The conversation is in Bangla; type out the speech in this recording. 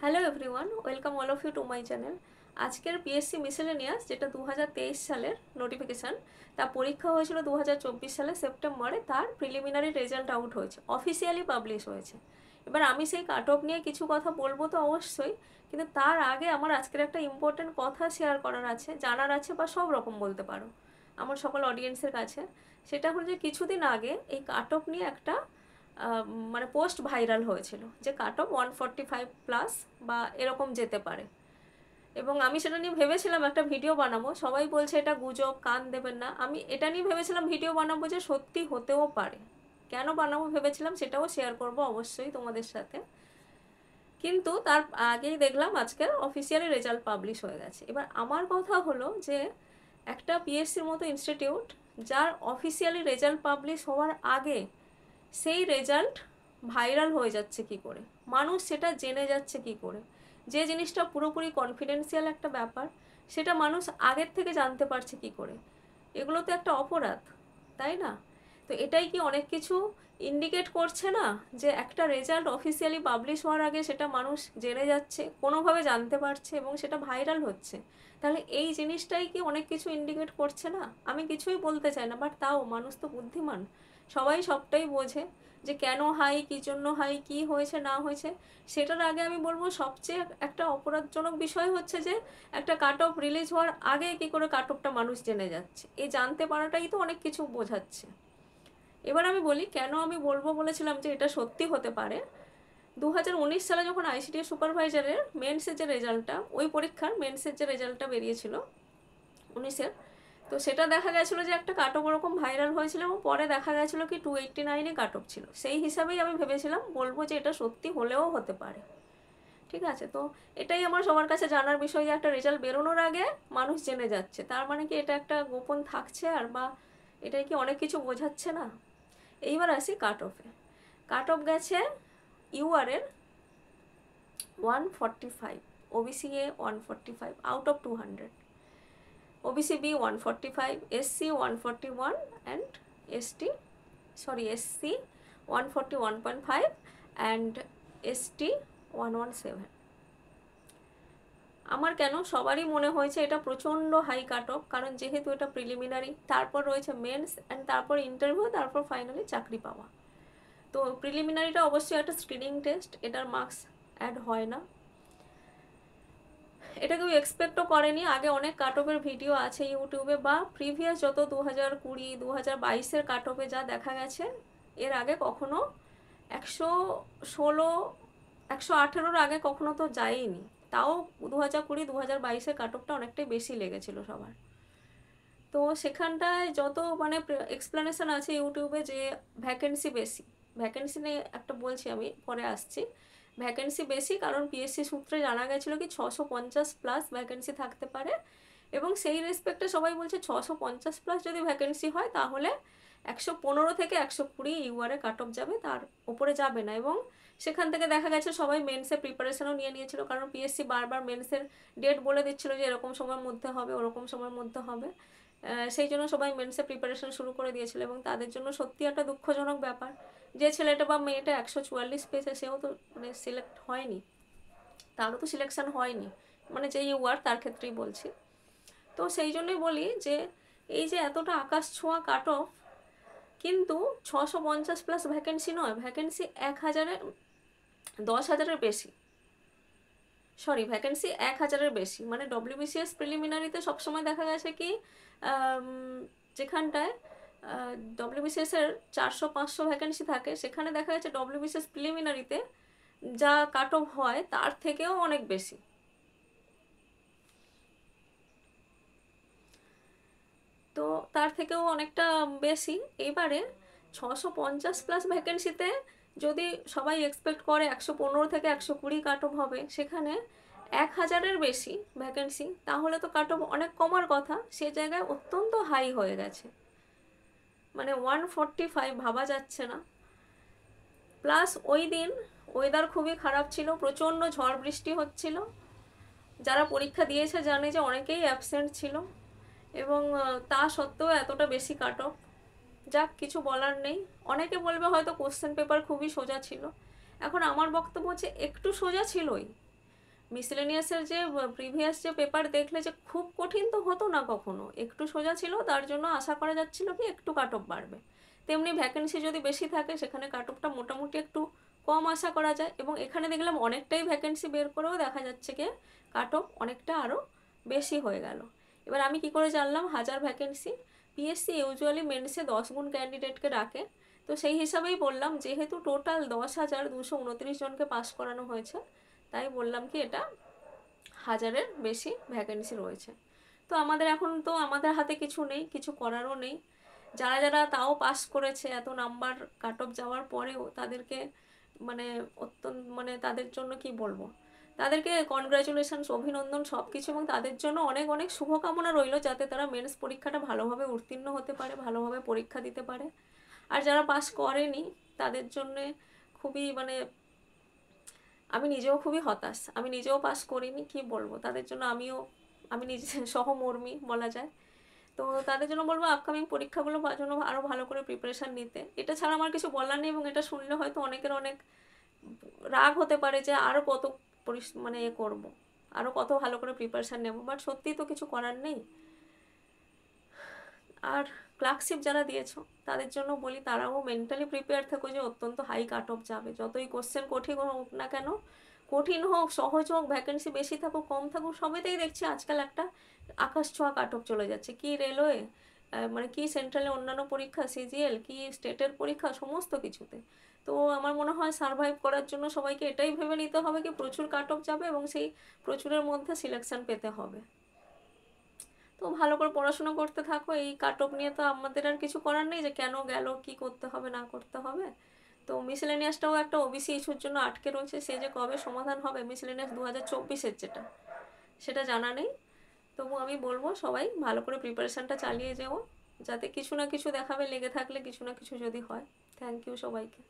Hello everyone, welcome all of you to my channel. আজকের পিএসসি মিসেলেনিয়াস, যেটা 2023 সালের নোটিফিকেশান, তা পরীক্ষা হয়েছিল 2024 সালের সেপ্টেম্বরে। তার প্রিলিমিনারি রেজাল্ট আউট হয়েছে, অফিসিয়ালি পাবলিশ হয়েছে। এবার আমি সেই কাট অফ নিয়ে কিছু কথা বলবো তো অবশ্যই, কিন্তু তার আগে আমার আজকের একটা ইম্পর্টেন্ট কথা শেয়ার করার আছে, জানার আছে, বা সব রকম বলতে পারো আমার সকল অডিয়েন্সের কাছে। সেটা হলো যে কিছুদিন আগে এই কাট অফ নিয়ে একটা মানে পোস্ট ভাইরাল হয়েছিল যে কাট অফ 145+ বা এরকম যেতে পারে। এবং আমি সেটা নিয়ে ভেবেছিলাম একটা ভিডিও বানাবো। সবাই বলছে এটা গুজব, কান দেবেন না। আমি এটা নিয়ে ভেবেছিলাম ভিডিও বানাবো যে সত্যি হতেও পারে। কেন বানাবো ভেবেছিলাম সেটাও শেয়ার করব অবশ্যই তোমাদের সাথে। কিন্তু তার আগেই দেখলাম আজকের অফিসিয়ালি রেজাল্ট পাবলিশ হয়ে গেছে। এবার আমার কথা হলো যে একটা পিএসসির মতো ইনস্টিটিউট, যার অফিসিয়ালি রেজাল্ট পাবলিশ হওয়ার আগে সেই রেজাল্ট ভাইরাল হয়ে যাচ্ছে কি করে, মানুষ সেটা জেনে যাচ্ছে কি করে, যে জিনিসটা পুরোপুরি কনফিডেন্সিয়াল একটা ব্যাপার সেটা মানুষ আগের থেকে জানতে পারছে কি করে? এগুলো তো একটা অপরাধ, তাই না? তো এটাই কি অনেক কিছু ইন্ডিকেট করছে না, যে একটা রেজাল্ট অফিসিয়ালি পাবলিশ হওয়ার আগে সেটা মানুষ জেনে যাচ্ছে, কোনোভাবে জানতে পারছে এবং সেটা ভাইরাল হচ্ছে? তাহলে এই জিনিসটাই কি অনেক কিছু ইন্ডিকেট করছে না? আমি কিছুই বলতে চাই না, বাট তাও মানুষ তো বুদ্ধিমান, সবাই সবটাই বোঝে যে কেন হাই, কী জন্য হাই, কী হয়েছে না হয়েছে। সেটার আগে আমি বলবো সবচেয়ে একটা অপরাধজনক বিষয় হচ্ছে যে একটা কাট অফ রিলিজ হওয়ার আগে কী করে কাট অফটা মানুষ জেনে যাচ্ছে। এই জানতে পারাটাই তো অনেক কিছু বোঝাচ্ছে। এবার আমি বলি কেন আমি বলবো বলেছিলাম যে এটা সত্যি হতে পারে। 2019 সালে যখন আইসিটি সুপারভাইজারের মেন্সের যে রেজাল্টটা, ওই পরীক্ষার মেন্সের যে রেজাল্টটা বেরিয়েছিল 19-এর, তো সেটা দেখা গেছিলো যে একটা কাট অফ ওরকম ভাইরাল হয়েছিল এবং পরে দেখা গেছিলো কি 289-এ কাট অফ ছিল। সেই হিসাবেই আমি ভেবেছিলাম বলবো যে এটা সত্যি হলেও হতে পারে। ঠিক আছে, তো এটাই আমার সবার কাছে জানার বিষয় যে একটা রেজাল্ট বেরোনোর আগে মানুষ জেনে যাচ্ছে, তার মানে কি এটা একটা গোপন থাকছে, আর বা এটাই কি অনেক কিছু বোঝাচ্ছে না? এইবার আসি কাট অফে। কাট অফ গেছে ইউআরের 145, OBC A 145 out of 200, OBC B 145, SC 141, and SC 141.5, and ST 117। আমার কেন সবারই মনে হয়েছে এটা প্রচণ্ড হাই কাট অফ, কারণ যেহেতু এটা প্রিলিমিনারি, তারপর রয়েছে মেন্স, অ্যান্ড তারপর ইন্টারভিউ, তারপর ফাইনালি চাকরি পাওয়া। তো প্রিলিমিনারিটা অবশ্যই একটা স্ক্রিনিং টেস্ট, এটার মার্কস অ্যাড হয় না। এটা কেউ এক্সপেক্টও করেনি। আগে অনেক কাট অফের ভিডিও আছে ইউটিউবে, বা প্রিভিয়াস যত 2020 2022-এর কাট অফে যা দেখা গেছে, এর আগে কখনো 116 118-র আগে কখনো তো যায়নি। তাও 2020 2022-এর কাট অফটা অনেকটাই বেশি লেগেছিল সবার। তো সেখানটায় যত মানে এক্সপ্লেনেশন আছে ইউটিউবে যে ভ্যাকেন্সি বেশি, ভ্যাকেন্সি নিয়ে একটা বলছি, আমি পরে আসছি। ভ্যাকেন্সি বেশি কারণ পিএসসি সূত্রে জানা গেছিলো কি 650+ ভ্যাকেন্সি থাকতে পারে, এবং সেই রেসপেক্টে সবাই বলছে 650+ যদি ভ্যাকেন্সি হয় তাহলে 115 থেকে 120 ইউআরে কাট অফ যাবে, তার উপরে যাবে না। এবং সেখান থেকে দেখা গেছে সবাই মেন্সে প্রিপারেশনও নিয়ে নিয়েছিল, কারণ পিএসসি বারবার মেন্সের ডেট বলে দিচ্ছিলো যে এরকম সময়ের মধ্যে হবে, ওরকম সময়ের মধ্যে হবে। সেই জন্য সবাই মেন্সে প্রিপারেশন শুরু করে দিয়েছিল, এবং তাদের জন্য সত্যি একটা দুঃখজনক ব্যাপার যে ছেলেটা বা মেয়েটা 144 পেয়েছে, সেও তো মানে সিলেক্ট হয়নি, তারও তো সিলেকশন হয়নি, মানে যে ইউআর তার ক্ষেত্রেই বলছি। তো সেই জন্যই বলি যে এই যে এতটা আকাশ ছোঁয়া কাট অফ, কিন্তু 650+ ভ্যাকেন্সি নয়, ভ্যাকেন্সি 1000-এর 10,000-এর বেশি, সরি ভ্যাকেন্সি 1000-এর বেশি। মানে ডব্লিউবিসিএস প্রিলিমিনারিতে সবসময় দেখা গেছে কি যেখানটায় ডব্লিউবিসিএসের 400-500 ভ্যাকেন্সি থাকে, সেখানে দেখা যাচ্ছে ডব্লিউবিসিএস প্রিলিমিনারিতে যা কাট অফ হয় তার থেকেও অনেক বেশি। তো তার থেকেও অনেকটা বেশি। এবারে 650+ ভ্যাকেন্সিতে যদি সবাই এক্সপেক্ট করে 115 থেকে 120 কাট অফ হবে, সেখানে 1000-এর বেশি ভ্যাকেন্সি, তাহলে তো কাট অফ অনেক কমার কথা, সে জায়গায় অত্যন্ত হাই হয়ে গেছে। মানে 145 ভাবা যাচ্ছে না। প্লাস ওই দিন ওয়েদার খুবই খারাপ ছিল, প্রচণ্ড ঝড় বৃষ্টি হচ্ছিল। যারা পরীক্ষা দিয়েছে জানে যে অনেকেই অ্যাবসেন্ট ছিল, এবং তা সত্ত্বেও এতটা বেশি কাট অফ। যাক, কিছু বলার নেই। অনেকে বলবে হয়তো কোশ্চেন পেপার খুবই সোজা ছিল। এখন আমার বক্তব্য হচ্ছে একটু সোজা ছিলই, মিসেলেনিয়াসের যে প্রিভিয়াস যে পেপার দেখলে যে খুব কঠিন তো হতো না কখনো, একটু সোজা ছিল, তার জন্য আশা করা যাচ্ছিল কি একটু কাট অফ বাড়বে। তেমনি ভ্যাকেন্সি যদি বেশি থাকে সেখানে কাট অফটা মোটামুটি একটু কম আশা করা যায়, এবং এখানে দেখলাম অনেকটাই ভ্যাকেন্সি বের করেও দেখা যাচ্ছে কি কাট অফ অনেকটা আরও বেশি হয়ে গেল। এবার আমি কি করে জানলাম 1000 ভ্যাকেন্সি? পিএসসি ইউজুয়ালি মেন্সে 10 গুণ ক্যান্ডিডেটকে ডাকে, তো সেই হিসাবেই বললাম যেহেতু টোটাল 10,229 জনকে পাস করানো হয়েছে, তাই বললাম কি এটা 1000-এর বেশি ভ্যাকেন্সি রয়েছে। তো আমাদের এখন তো আমাদের হাতে কিছু নেই, কিছু করারও নেই। যারা যারা তাও পাস করেছে এত নাম্বার কাট অফ যাওয়ার পরেও, তাদেরকে মানে মানে তাদের জন্য কি বলবো, তাদেরকে কনগ্রাচুলেশনস, অভিনন্দন সব কিছু, এবং তাদের জন্য অনেক অনেক শুভকামনা রইল যাতে তারা মেন্স পরীক্ষাটা ভালোভাবে উত্তীর্ণ হতে পারে, ভালোভাবে পরীক্ষা দিতে পারে। আর যারা পাস করেনি তাদের জন্যে খুবই আমি নিজেও খুবই হতাশ, আমি নিজেও পাস করিনি, কি বলবো তাদের জন্য, আমি নিজে সহমর্মী বলা যায়। তো তাদের জন্য বলবো আপকামিং পরীক্ষাগুলো জন্য আরও ভালো করে প্রিপারেশান নিতে। এটা ছাড়া আমার কিছু বলার নেই, এবং এটা শুনলে হয়তো অনেকের অনেক রাগ হতে পারে যে আরও কত করবো, আরও কত ভালো করে প্রিপারেশান নেবো, বাট সত্যিই তো কিছু করার নেই। আর ক্লার্কশিপ যারা দিয়েছো তাদের জন্য বলি তারাও মেন্টালি প্রিপেয়ার থেকো যে অত্যন্ত হাই কাট অফ যাবে, যতই কোশ্চেন কঠিন হোক না কেন, কঠিন হোক সহজ হোক, ভ্যাকেন্সি বেশি থাকুক কম থাকুক, সবেতেই দেখছি আজকাল একটা আকাশ ছোঁয়া কাট অফ চলে যাচ্ছে। কি রেলওয়ে, কি সেন্ট্রালে অন্যান্য পরীক্ষা, সিজিএল, কি স্টেটের পরীক্ষা, সমস্ত কিছুতে। তো আমার মনে হয় সারভাইভ করার জন্য সবাইকে এটাই ভেবে নিতে হবে কি প্রচুর কাট অফ যাবে এবং সেই প্রচুরের মধ্যে সিলেকশন পেতে হবে। তো ভালো করে পড়াশোনা করতে থাকো। এই কাট অফ নিয়ে তো আমাদের আর কিছু করার নেই যে কেন গেল, কি করতে হবে না করতে হবে। তো মিসেলেনিয়াসটাও একটা ওবিসি ইস্যুর জন্য আটকে রয়েছে, সে যে কবে সমাধান হবে মিসেলেনিয়াস 2024-এর যেটা, সেটা জানা নেই। তবু আমি বলবো সবাই ভালো করে প্রিপারেশানটা চালিয়ে যাও, যাতে কিছু না কিছু দেখাবে, লেগে থাকলে কিছু না কিছু যদি হয়। থ্যাংক ইউ সবাইকে।